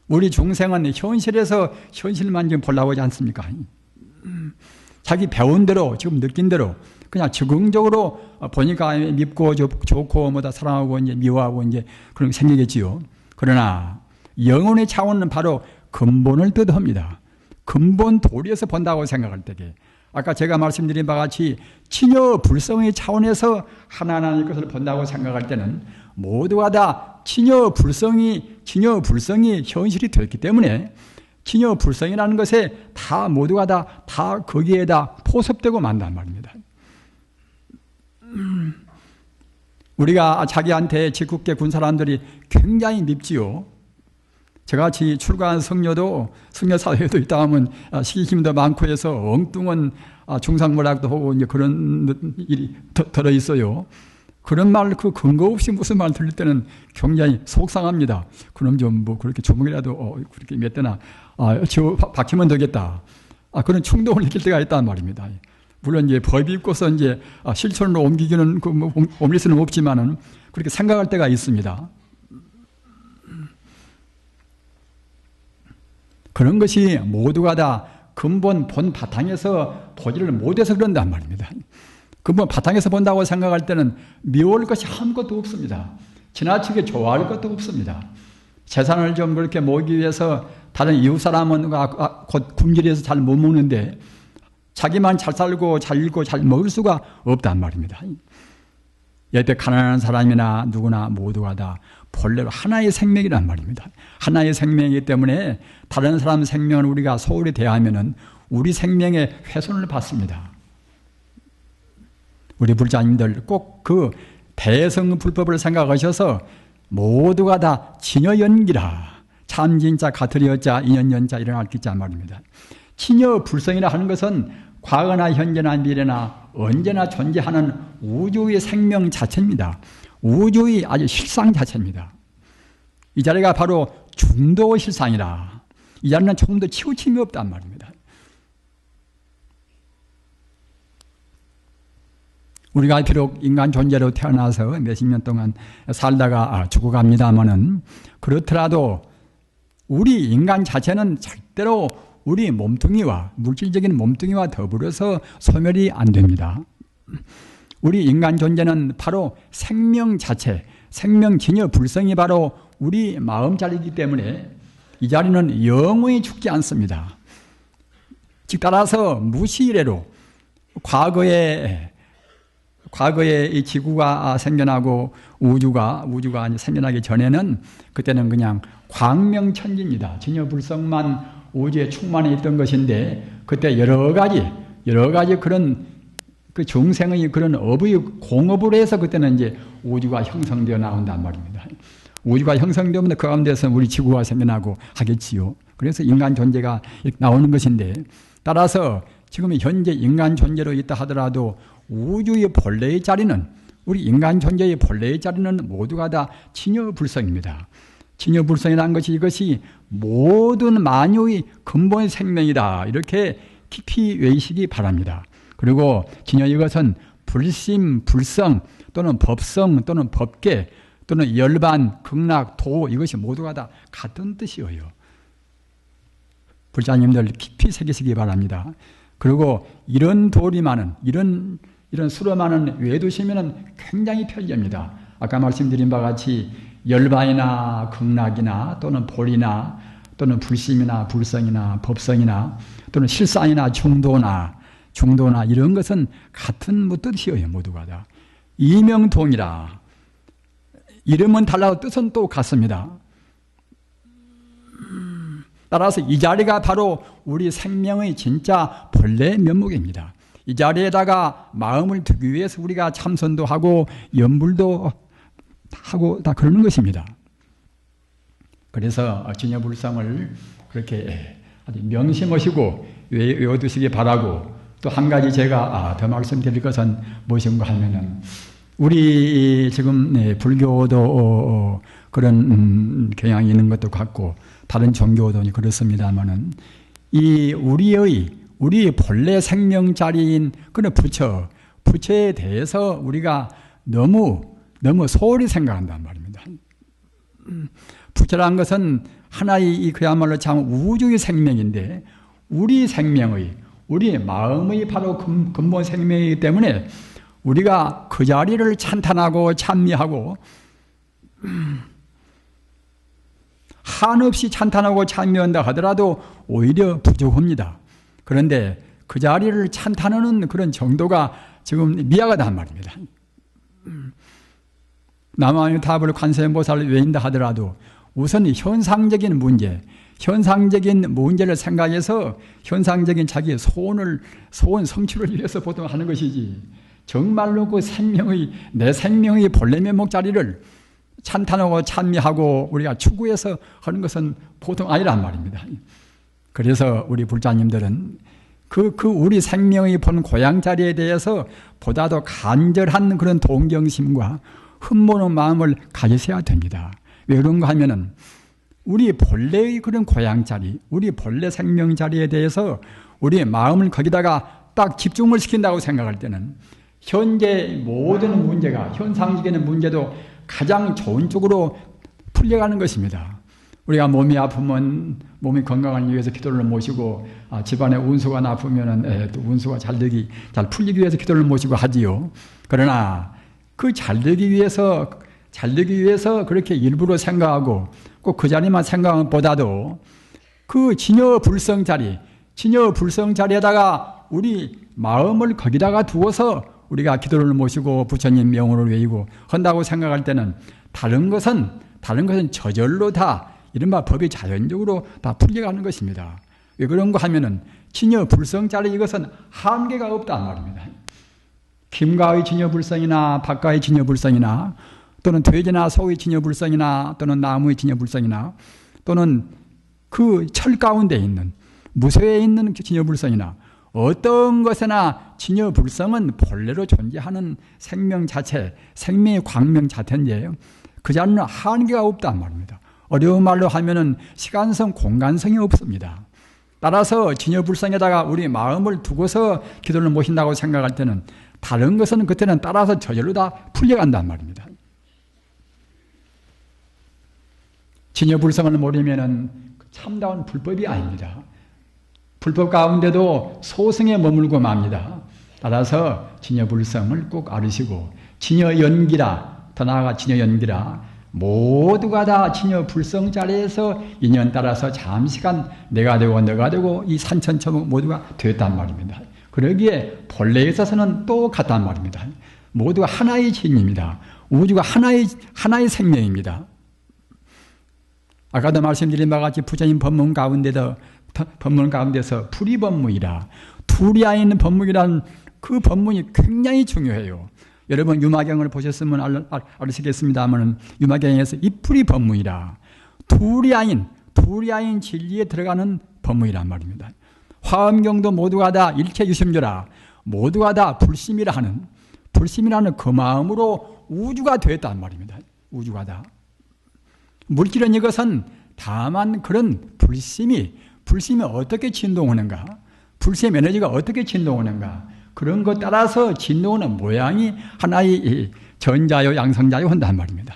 우리 중생은 현실에서 현실만 지금 보려고 하지 않습니까? 자기 배운 대로, 지금 느낀 대로, 그냥 적응적으로 보니까 밉고 좋고 뭐다 사랑하고 이제 미워하고 이제 그런 게 생기겠지요. 그러나 영혼의 차원은 바로 근본을 뜻합니다. 근본 도리에서 본다고 생각할 때에 아까 제가 말씀드린 바와 같이 친여 불성의 차원에서 하나하나의 것을 본다고 생각할 때는 모두가 다 친여 불성이 현실이 되었기 때문에 친여 불성이라는 것에 다 모두가 다 거기에다 포섭되고 만단 말입니다. 우리가 자기한테 짓궂게 군 사람들이 굉장히 밉지요. 저같이 출가한 성녀도 성녀사회도 있다 하면 시기심도 많고 해서 엉뚱한 중상모략도 하고 이제 그런 일이 들어 있어요. 그런 말 그 근거 없이 무슨 말 들릴 때는 굉장히 속상합니다. 그럼 좀 뭐 그렇게 조목이라도 그렇게 몇 대나 저 박히면 되겠다. 그런 충동을 느낄 때가 있단 말입니다. 물론 이제 법이 있고서 이제 실천으로 옮기기는 옮길 수는 없지만은 그렇게 생각할 때가 있습니다. 그런 것이 모두가 다 근본 본 바탕에서 보지를 못해서 그런단 말입니다. 뭐 바탕에서 본다고 생각할 때는 미워할 것이 아무것도 없습니다. 지나치게 좋아할 것도 없습니다. 재산을 좀 그렇게 모으기 위해서 다른 이웃 사람은 곧 굶주려서 잘 못 먹는데 자기만 잘 살고 잘 읽고 잘 먹을 수가 없단 말입니다. 여태 가난한 사람이나 누구나 모두가 다 본래로 하나의 생명이란 말입니다. 하나의 생명이기 때문에 다른 사람 생명을 우리가 소홀히 대하면은 우리 생명에 훼손을 받습니다. 우리 불자님들 꼭 그 대성불법을 생각하셔서 모두가 다 진여연기라. 참 진짜 가트리어자 인연연자 일어날 기자 말입니다. 진여불성이라 하는 것은 과거나 현재나 미래나 언제나 존재하는 우주의 생명 자체입니다. 우주의 아주 실상 자체입니다. 이 자리가 바로 중도 실상이라. 이 자리는 조금 더 치우침이 없단 말입니다. 우리가 비록 인간 존재로 태어나서 몇십 년 동안 살다가 죽어갑니다마는 그렇더라도 우리 인간 자체는 절대로 우리 몸뚱이와 물질적인 몸뚱이와 더불어서 소멸이 안 됩니다. 우리 인간 존재는 바로 생명 자체, 생명 진여 불성이 바로 우리 마음 자리이기 때문에 이 자리는 영원히 죽지 않습니다. 즉 따라서 무시이래로 과거에 이 지구가 생겨나고 우주가 생겨나기 전에는 그때는 그냥 광명천지입니다. 진여불성만 우주에 충만해 있던 것인데 그때 여러 가지 그런 그 중생의 그런 업의 공업으로 해서 그때는 이제 우주가 형성되어 나온단 말입니다. 우주가 형성되면 그 가운데서 우리 지구가 생겨나고 하겠지요. 그래서 인간 존재가 나오는 것인데 따라서 지금 현재 인간 존재로 있다 하더라도 우주의 본래의 자리는 우리 인간 존재의 본래의 자리는 모두가 다 진여불성입니다. 진여불성이라는 것이 이것이 모든 만유의 근본 생명이다. 이렇게 깊이 외우시기 바랍니다. 그리고 진여 이것은 불심, 불성 또는 법성 또는 법계 또는 열반, 극락, 도 이것이 모두가 다 같은 뜻이에요. 불자님들 깊이 새기시기 바랍니다. 그리고 이런 도리 많은 이런 수로 많은 외두시면 굉장히 편리합니다. 아까 말씀드린 바와 같이 열반이나 극락이나 또는 볼이나 또는 불심이나 불성이나 법성이나 또는 실상이나 중도나 이런 것은 같은 뜻이에요. 모두가 다 이명동이라. 이름은 달라도 뜻은 또 같습니다. 따라서 이 자리가 바로 우리 생명의 진짜 본래 면목입니다. 이 자리에다가 마음을 두기 위해서 우리가 참선도 하고 연불도 하고 다 그러는 것입니다. 그래서 진여불성을 그렇게 아주 명심하시고 외워두시기 바라고 또 한 가지 제가 더 말씀드릴 것은 무엇인가 하면은 우리 지금 불교도 그런 경향이 있는 것도 같고 다른 종교도 그렇습니다만은 이 우리 본래 생명 자리인 그런 부처에 대해서 우리가 너무 소홀히 생각한단 말입니다. 부처라는 것은 하나의 그야말로 참 우주의 생명인데 우리 마음의 바로 근본 생명이기 때문에 우리가 그 자리를 찬탄하고 찬미하고 한없이 찬탄하고 찬미한다 하더라도 오히려 부족합니다. 그런데 그 자리를 찬탄하는 그런 정도가 지금 미약하단 말입니다. 남아유타불 관세음보살을 외인다 하더라도 우선 현상적인 문제를 생각해서 현상적인 자기의 소원 성취를 위해서 보통 하는 것이지 정말로 내 생명의 본래 면목 자리를 찬탄하고 찬미하고 우리가 추구해서 하는 것은 보통 아니란 말입니다. 그래서 우리 불자님들은 우리 생명의 본 고향 자리에 대해서 보다 더 간절한 그런 동경심과 흠모는 마음을 가지셔야 됩니다. 왜 그런가 하면은 우리 본래의 그런 고향 자리, 우리 본래 생명 자리에 대해서 우리의 마음을 거기다가 딱 집중을 시킨다고 생각할 때는 현재 모든 문제가 현상적인 문제도 가장 좋은 쪽으로 풀려가는 것입니다. 우리가 몸이 아프면 몸이 건강을 위해서 기도를 모시고 집안에 운수가 나쁘면은 또 운수가 잘 풀리기 위해서 기도를 모시고 하지요. 그러나 그 잘 되기 위해서 그렇게 일부러 생각하고 꼭 그 자리만 생각하는 보다도 그 진여 불성 자리에다가 우리 마음을 거기다가 두어서 우리가 기도를 모시고 부처님 명호를 외우고 한다고 생각할 때는 다른 것은 저절로 다 이른바 법이 자연적으로 다 풀려가는 것입니다. 왜 그런 거 하면은 진여 불성자리 이것은 한계가 없단 말입니다. 김가의 진여 불성이나 박가의 진여 불성이나 또는 돼지나 소의 진여 불성이나 또는 나무의 진여 불성이나 또는 그 철 가운데 있는 무쇠에 있는 진여 불성이나 어떤 것에나 진여 불성은 본래로 존재하는 생명 자체, 생명의 광명 자체인데 그 자리는 한계가 없단 말입니다. 어려운 말로 하면은 시간성, 공간성이 없습니다. 따라서 진여 불성에다가 우리 마음을 두고서 기도를 모신다고 생각할 때는 다른 것은 그때는 따라서 저절로 다 풀려간단 말입니다. 진여 불성을 모르면은 참다운 불법이 아닙니다. 불법 가운데도 소승에 머물고 맙니다. 따라서 진여 불성을 꼭 알으시고 진여 연기라, 더 나아가 진여 연기라, 모두가 다 진여 불성 자리에서 인연 따라서 잠시간 내가 되고 이 산천초목 모두가 됐단 말입니다. 그러기에 본래에 있어서는 또 같단 말입니다. 모두가 하나의 진입니다. 우주가 하나의 생명입니다. 아까도 말씀드린 바와 같이 부처님 법문 가운데서 불이법문이라, 둘이 있는 법문이라는 그 법문이 굉장히 중요해요. 여러분 유마경을 보셨으면 아시겠습니다만 유마경에서 이풀이 법문이라, 둘이 아닌 진리에 들어가는 법문이란 말입니다. 화엄경도 모두가 다 일체 유심조라, 모두가 다 불심이라는 그 마음으로 우주가 되었단 말입니다. 우주가 다. 물질은 이것은 다만 그런 불심이 어떻게 진동하는가, 불심 에너지가 어떻게 진동하는가, 그런 것 따라서 진동하는 모양이 하나의 전자요 양성자요 한단 말입니다.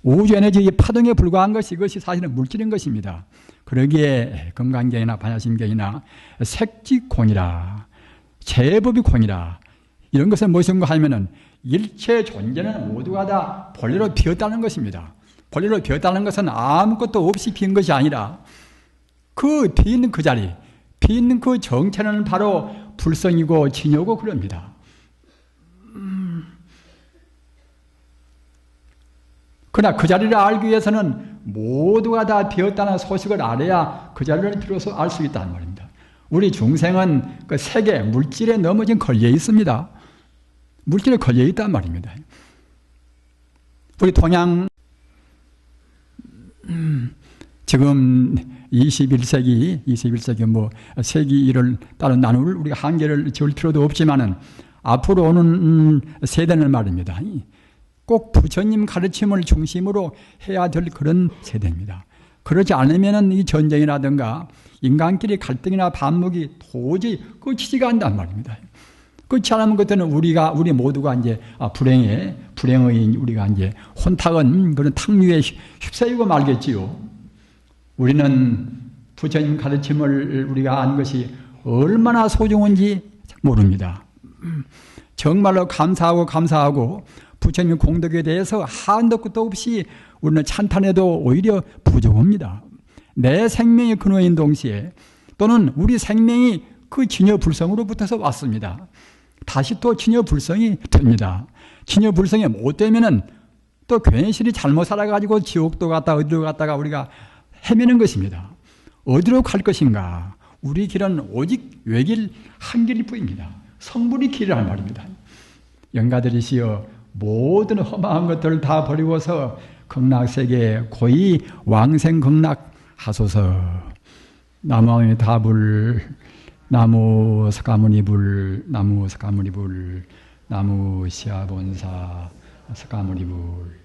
우주 에너지의 파동에 불과한 것이 이것이 사실은 물질인 것입니다. 그러기에 건강경이나 반야심경이나 색지공이라, 제법이 공이라, 이런 것은 무엇인가 하면은 일체 존재는 모두가 다 본래로 비었다는 것입니다. 본래로 비었다는 것은 아무것도 없이 빈 것이 아니라 그 비있는 그 자리, 비있는 그 정체는 바로 불성이고 진여고 그럽니다. 그러나 그 자리를 알기 위해서는 모두가 다 비었다는 소식을 알아야 그 자리를 들어서 알 수 있다는 말입니다. 우리 중생은 그 세계, 물질에 너무 지금 걸려 있습니다. 물질에 걸려 있단 말입니다. 우리 동양 지금 21세기 뭐 세기를 따른 나눌 우리가 한계를 지을 필요도 없지만은 앞으로 오는 세대는 말입니다. 꼭 부처님 가르침을 중심으로 해야 될 그런 세대입니다. 그렇지 않으면은 이 전쟁이라든가 인간끼리 갈등이나 반목이 도저히 끝이지가 않단 말입니다. 그렇지 않으면 그때는 우리 모두가 이제 불행의 우리가 이제 혼탁은 그런 탕류에 휩싸이고 말겠지요. 우리는 부처님 가르침을 우리가 안 것이 얼마나 소중한지 모릅니다. 정말로 감사하고 부처님 공덕에 대해서 한도 끝도 없이 우리는 찬탄해도 오히려 부족합니다. 내 생명의 근원인 동시에 또는 우리 생명이 그 진여불성으로부터서 왔습니다. 다시 또 진여불성이 됩니다. 진여불성이 못 되면은 또 괜시리 잘못 살아가지고 지옥도 갔다 어디로 갔다가 우리가 헤매는 것입니다. 어디로 갈 것인가? 우리 길은 오직 외길 한 길일 뿐입니다. 성불이 길이란 말입니다. 영가들이시여 모든 험한 것들을 다 버리고서 극락세계에 고이 왕생극락하소서. 나무의 다불, 나무 석가모니불, 나무 석가모니불, 나무 시아본사 석가모니불.